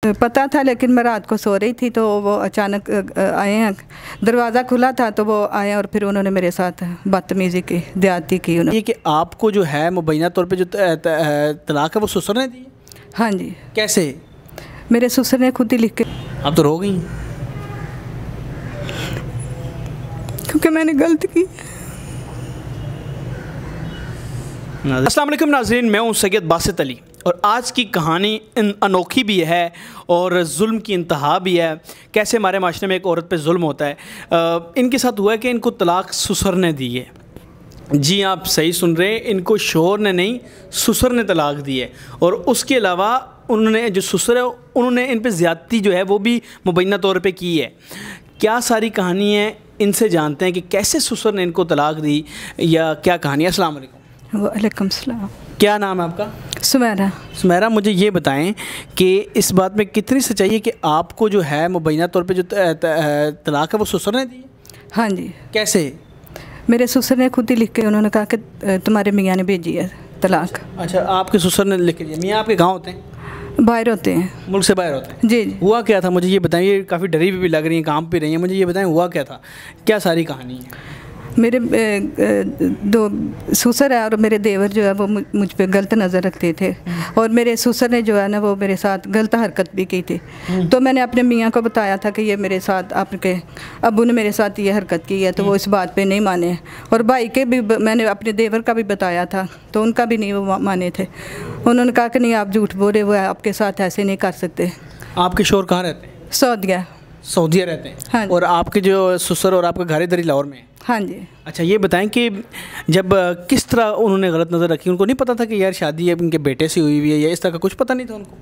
पता था, लेकिन मैं रात को सो रही थी तो वो अचानक आए हैं। दरवाज़ा खुला था तो वो आए और फिर उन्होंने मेरे साथ बदतमीज़ी की, ज़्यादती की उन्होंने। ये कि आपको जो है मुबैना तौर पे जो तलाक है वो ससुर ने दी? हाँ जी। कैसे? मेरे ससुर ने खुद ही लिख के। अब तो रो गई क्योंकि मैंने गलत की। अस्सलाम वालेकुम नाज़रीन, मैं हूँ सैयद बासित अली और आज की कहानी अनोखी भी है और जुल्म की इंतहा भी है। कैसे हमारे माशरे में एक औरत पे जुल्म होता है। इनके साथ हुआ है कि इनको तलाक ससुर ने दी है। जी आप सही सुन रहे हैं, इनको शोहर ने नहीं ससुर ने तलाक दी है। और उसके अलावा उन्होंने जो ससुर है उन्होंने इन पर ज़्यादती जो है वो भी मुबैना तौर पर की है। क्या सारी कहानी है, इनसे जानते हैं कि कैसे ससुर ने इनको तलाक दी या क्या कहानी है। अस्सलाम वालेकुम। वालेकुम सलाम। क्या नाम है आपका? सुमेरा। सुमेरा, मुझे ये बताएं कि इस बात में कितनी सच्चाई है कि आपको जो है मुबैना तौर पे जो तलाक है वो ससुर ने दी? हाँ जी। कैसे? मेरे ससुर ने खुद ही लिख के, उन्होंने कहा कि तुम्हारे मियाँ ने भेजी है तलाक। अच्छा, आपके ससुर ने लिख के दिया। मियाँ आपके गाँव होते हैं? बाहर होते हैं। मुल्क से बाहर होते हैं? जी जी। हुआ क्या था मुझे ये बताएं। ये काफ़ी डरी भी लग रही हैं, काम पे रही हैं, मुझे ये बताएं हुआ क्या था, क्या सारी कहानी है। मेरे दो ससुर है और मेरे देवर जो है वो मुझ पे गलत नज़र रखते थे और मेरे ससुर ने जो है ना वो मेरे साथ गलत हरकत भी की थी। तो मैंने अपने मियाँ को बताया था कि ये मेरे साथ, आपके अब्बू ने मेरे साथ ये हरकत की है, तो वो इस बात पे नहीं माने। और भाई के भी मैंने अपने देवर का भी बताया था तो उनका भी नहीं वो माने थे। उन्होंने कहा कि नहीं आप झूठ बोल रहे, वो आपके साथ ऐसे नहीं कर सकते। आपके शोहर कहाँ रहते हैं? सऊदीया रहते हैं। हाँ। और आपके जो ससुर और आपका घर इधर ही लाहौर में? हाँ जी। अच्छा, ये बताएं कि जब किस तरह उन्होंने गलत नज़र रखी, उनको नहीं पता था कि यार शादी है इनके बेटे से हुई हुई है या इस तरह का कुछ पता नहीं था उनको?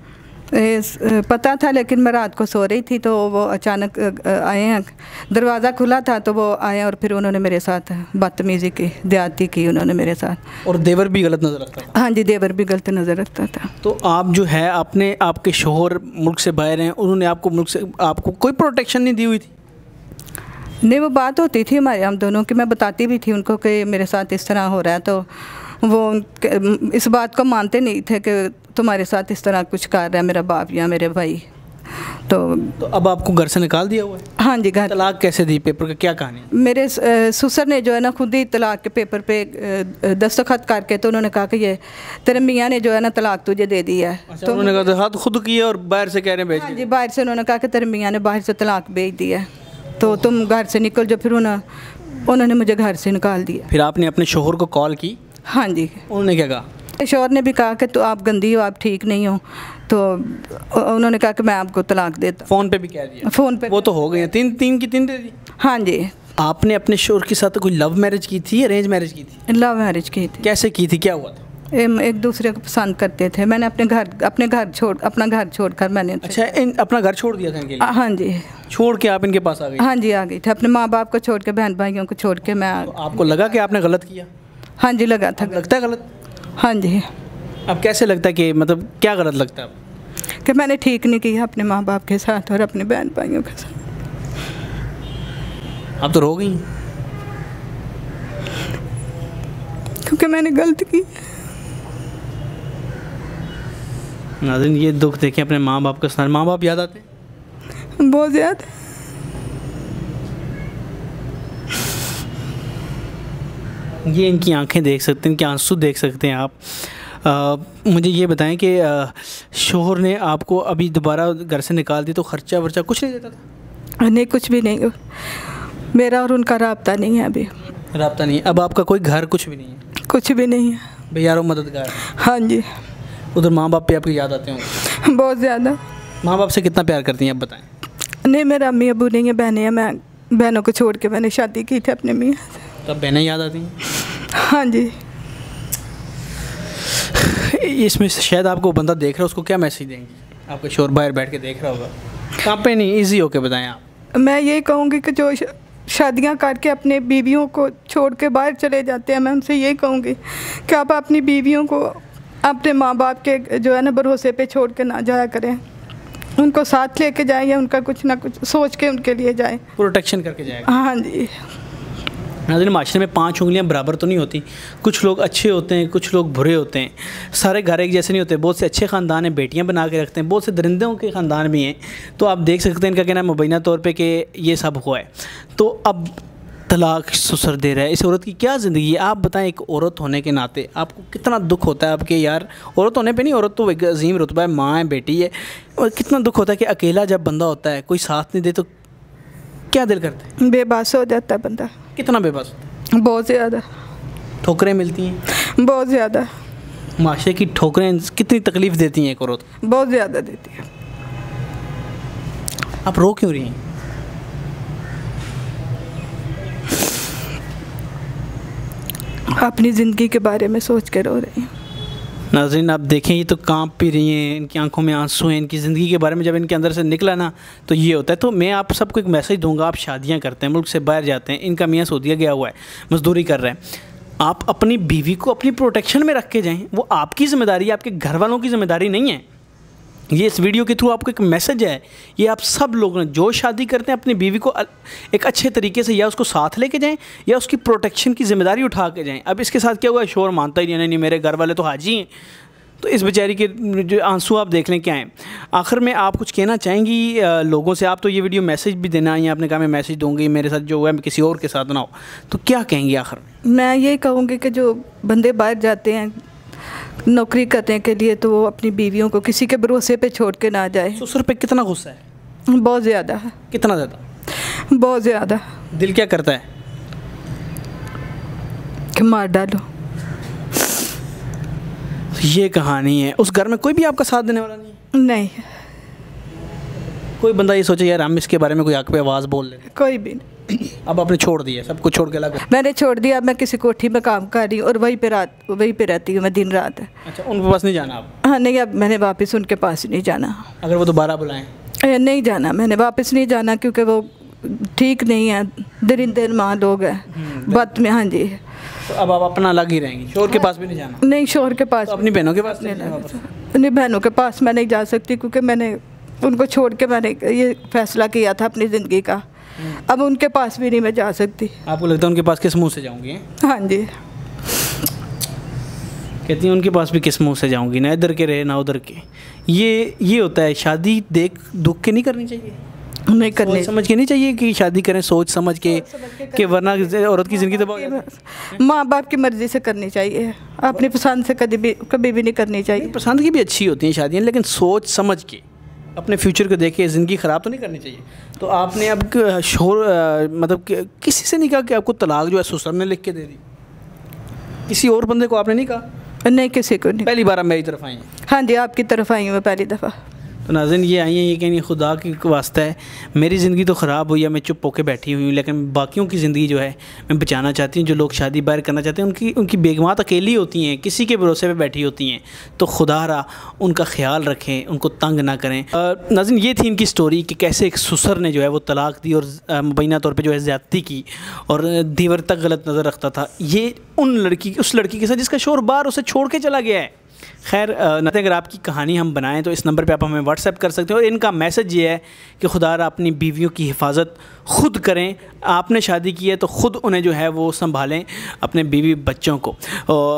पता था, लेकिन मैं रात को सो रही थी तो वो अचानक आए हैं। दरवाज़ा खुला था तो वो आए और फिर उन्होंने मेरे साथ बदतमीज़ी की, ज़्यादती की उन्होंने मेरे साथ। और देवर भी गलत नज़र रखता था? हाँ जी, देवर भी गलत नज़र रखता था। तो आप जो है आपने, आपके शोहर मुल्क से बाहर हैं, उन्होंने आपको मुल्क से आपको कोई प्रोटेक्शन नहीं दी हुई थी? नहीं, वो बात होती थी हमारे हम दोनों की, मैं बताती भी थी उनको कि मेरे साथ इस तरह हो रहा है, तो वो इस बात को मानते नहीं थे कि तुम्हारे साथ इस तरह कुछ कर रहा है मेरा बाप या मेरे भाई। तो अब आपको घर से निकाल दिया हुआ है? हाँ जी। घर तलाक कैसे दी? पेपर का क्या कहानी? मेरे ससुर ने जो है ना खुद ही तलाक के पेपर पे दस्तखत करके तो उन्होंने कहा कि ये तेरे मियाँ ने जो है ना तलाक तुझे दे दी है। अच्छा, तो उन्होंने कहा हाथ खुद किया और बाहर से कह रहे हैं भेज? हाँ जी, बाहर से उन्होंने कहा कि तेरे मियाँ ने बाहर से तलाक भेज दिया है तो तुम घर से निकल जाओ। फिर उन्होंने मुझे घर से निकाल दिया। फिर आपने अपने शोहर को कॉल की? हाँ जी। उन्होंने क्या कहा? शोहर ने भी कहा कि तो आप गंदी हो, आप ठीक नहीं हो, तो उन्होंने कहा कि मैं आपको तलाक देता। फ़ोन पे भी कह दिया? फ़ोन पे। वो तो हो गई, तीन की तीन दे दी? हाँ जी। आपने अपने शोहर के साथ कोई लव मैरिज की थी, अरेंज मैरिज की थी? लव मैरिज की थी। कैसे की थी, क्या हुआ था? एक दूसरे को पसंद करते थे। मैंने अपना घर छोड़कर मैंने। अच्छा, अपना घर छोड़ दिया था इनके लिए? हाँ जी। छोड़ के आप इनके पास आ गई? हाँ जी, आ गई थी। अपने माँ बाप को छोड़ के, बहन भाइयों को छोड़ के मैं तो आपको लगा कि आपने गलत किया? हाँ जी, लगा था। लगता है गलत? हाँ जी। अब कैसे लगता है कि मतलब क्या गलत लगता है कि मैंने ठीक नहीं किया अपने माँ बाप के साथ और अपने बहन भाइयों के साथ? अब तो रो गई क्योंकि मैंने गलत की। नाज़रीन, ये दुख देखें अपने माँ बाप के साथ। माँ बाप याद आते हैं? बहुत ज़्यादा। ये इनकी आंखें देख सकते हैं, इनके आंसू देख सकते हैं आप। मुझे ये बताएं कि शोहर ने आपको अभी दोबारा घर से निकाल दी तो ख़र्चा वर्चा कुछ नहीं देता था? नहीं, कुछ भी नहीं। मेरा और उनका राब्ता नहीं है अभी। राब्ता नहीं? अब आपका कोई घर कुछ भी नहीं है? कुछ भी नहीं है। बेयारो मददगार? हाँ जी। उधर माँ बाप पे आपकी याद आते होंगे? बहुत ज़्यादा। माँ बाप से कितना प्यार करती हैं आप बताएं? नहीं, मेरा अम्मी अबू नहीं है, बहनें हैं। मैं बहनों को छोड़ के मैंने शादी की थी अपने मियाँ से। तब बहनें याद आती हैं? हाँ जी। इसमें शायद आपको बंदा देख रहा है, उसको क्या मैसेज देंगे? आपके शोहर बाहर बैठ के देख रहा होगा, कहाँ पे नहीं, ईजी होके बताएं आप। मैं ये कहूँगी कि जो शादियाँ करके अपने बीवियों को छोड़ के बाहर चले जाते हैं, मैं उनसे ये कहूँगी कि आप अपनी बीवियों को अपने माँ बाप के जो है ना भरोसे पे छोड़ के ना जाया करें। उनको साथ लेके जाएं या उनका कुछ ना कुछ सोच के उनके लिए जाएं, प्रोटेक्शन करके जाएगा। हाँ जी। नाज़रीन, माशरे में 5 उंगलियां बराबर तो नहीं होती। कुछ लोग अच्छे होते हैं, कुछ लोग बुरे होते हैं। सारे घर एक जैसे नहीं होते। बहुत से अच्छे ख़ानदान हैं, बेटियां बना के रखते हैं। बहुत से दरिंदों के ख़ानदान भी हैं। तो आप देख सकते हैं इनका कहना है मुबैना तौर पे कि ये सब हुआ है। तो अब तलाक ससुर दे रहा है, इस औरत की क्या ज़िंदगी है? आप बताएं, एक औरत होने के नाते आपको कितना दुख होता है? आपके यार औरत होने पे नहीं, औरत तो एक अजीम रुतबा है, माँ है, बेटी है, और कितना दुख होता है कि अकेला जब बंदा होता है, कोई साथ नहीं दे तो क्या दिल करता है? बेबस हो जाता है बंदा। कितना बेबस? बहुत ज़्यादा। ठोकरें मिलती हैं? बहुत ज़्यादा। माशरे की ठोकरें कितनी तकलीफ़ देती हैं एक औरत? बहुत ज़्यादा देती है। आप रो क्यों रही हैं? अपनी ज़िंदगी के बारे में सोच कर रो रही हूँ। नाज़रीन, आप देखें, ये तो कांप भी रही हैं, इनकी आंखों में आंसू हैं। इनकी ज़िंदगी के बारे में जब इनके अंदर से निकला ना, तो ये होता है। तो मैं आप सबको एक मैसेज दूंगा, आप शादियां करते हैं, मुल्क से बाहर जाते हैं, इनका मियाँ सऊदीया गया हुआ है, मजदूरी कर रहा है, आप अपनी बीवी को अपनी प्रोटेक्शन में रख के जाएँ। वो आपकी ज़िम्मेदारी है, आपके घर वालों की ज़िम्मेदारी नहीं है। ये इस वीडियो के थ्रू आपको एक मैसेज है। ये आप सब लोग जो शादी करते हैं, अपनी बीवी को एक अच्छे तरीके से या उसको साथ लेके जाएं या उसकी प्रोटेक्शन की ज़िम्मेदारी उठा के जाएं। अब इसके साथ क्या हुआ? शोर मानता ही नहीं, मेरे घर वाले तो हाजी हैं। तो इस बेचारी के जो आंसू आप देख लें क्या हैं। आखिर में आप कुछ कहना चाहेंगी लोगों से? आप तो ये वीडियो मैसेज भी देना, या आपने कहा मैं मैसेज दूँगी, मेरे साथ जो हुआ है किसी और के साथ ना हो, तो क्या कहेंगी आखिर में? मैं ये कहूँगी कि जो बंदे बाहर जाते हैं नौकरी करने के लिए, तो वो अपनी बीवियों को किसी के भरोसे पे छोड़ के ना जाए। ससुर पे कितना गुस्सा है? बहुत ज़्यादा है। कितना ज़्यादा? बहुत ज़्यादा। दिल क्या करता है? कि मार डालो। ये कहानी है। उस घर में कोई भी आपका साथ देने वाला नहीं है? नहीं। कोई बंदा ये सोचे यार हम इसके बारे में कोई आग पे आवाज़ बोल ले? कोई भी नहीं। अब आपने छोड़ दिया, सब कुछ छोड़ के अलग? मैंने छोड़ दिया। अब मैं किसी कोठी में काम कर रही हूँ और वहीं पे रहती हूँ मैं दिन रात। अच्छा, उनके पास नहीं जाना आप? हाँ नहीं, अब मैंने वापस उनके पास ही नहीं जाना। अगर वो दोबारा बुलाएं? नहीं जाना, मैंने वापस नहीं जाना, क्योंकि वो ठीक नहीं है, दरिंदे माँ लोग हैं बात में। हाँ जी। तो अब आप अपना अलग ही रहेंगी, शोर के पास भी नहीं जाना? नहीं, शोर के पास। तो अपनी बहनों के पास? अपनी बहनों के पास मैं नहीं जा सकती, क्योंकि मैंने उनको छोड़ के मैंने ये फैसला किया था अपनी ज़िंदगी का। अब उनके पास भी नहीं मैं जा सकती। आपको लगता है उनके पास किस मुंह से जाऊंगी? हाँ जी। कहती हैं उनके पास भी किस मुंह से जाऊंगी, ना इधर के रहे ना उधर के। ये होता है। शादी देख दुख के नहीं करनी चाहिए, नहीं करनी, समझ के नहीं चाहिए कि शादी करें, सोच समझ के, कि वरना औरत की ज़िंदगी तबाह हो जाती है। माँ बाप की मर्ज़ी से करनी चाहिए, अपनी पसंद से कभी भी नहीं करनी चाहिए। पसंद की भी अच्छी होती हैं शादियाँ, लेकिन सोच समझ के, अपने फ्यूचर को देख के, ज़िंदगी ख़राब तो नहीं करनी चाहिए। तो आपने अब शोर मतलब किसी से नहीं कहा कि आपको तलाक जो है ससुर ने लिख के दे दी? किसी और बंदे को आपने नहीं कहा? नहीं, किसी को नहीं। पहली बार आप मेरी तरफ आई हैं? हाँ जी, आपकी तरफ आई हूँ मैं पहली दफ़ा। तो नाज़रीन, ये आई हैं, ये कहीं खुदा की वास्ता है, मेरी ज़िंदगी तो ख़राब हुई है, मैं चुप होकर बैठी हुई हूँ, लेकिन बाकियों की ज़िंदगी जो है मैं बचाना चाहती हूँ। जो लोग शादी बाहर करना चाहते हैं, उनकी बेगमात अकेली होती हैं, किसी के भरोसे पे बैठी होती हैं, तो खुदारा उनका ख्याल रखें, उनको तंग ना करें। नाज़रीन, ये थी इनकी स्टोरी कि कैसे एक ससुर ने जो है वो तलाक दी और मुबैना तौर पर जो है ज़्यादती की और दीवर तक गलत नज़र रखता था। ये उस लड़की के साथ जिसका शोर बार उसे छोड़ के चला गया है। खैर, अगर आपकी कहानी हम बनाएं तो इस नंबर पे आप हमें व्हाट्सएप कर सकते हो। और इनका मैसेज ये है कि खुदारा अपनी बीवियों की हिफाजत खुद करें। आपने शादी की है तो ख़ुद उन्हें जो है वो संभालें, अपने बीवी बच्चों को।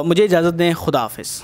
मुझे इजाज़त दें, खुदा हाफ़िज़।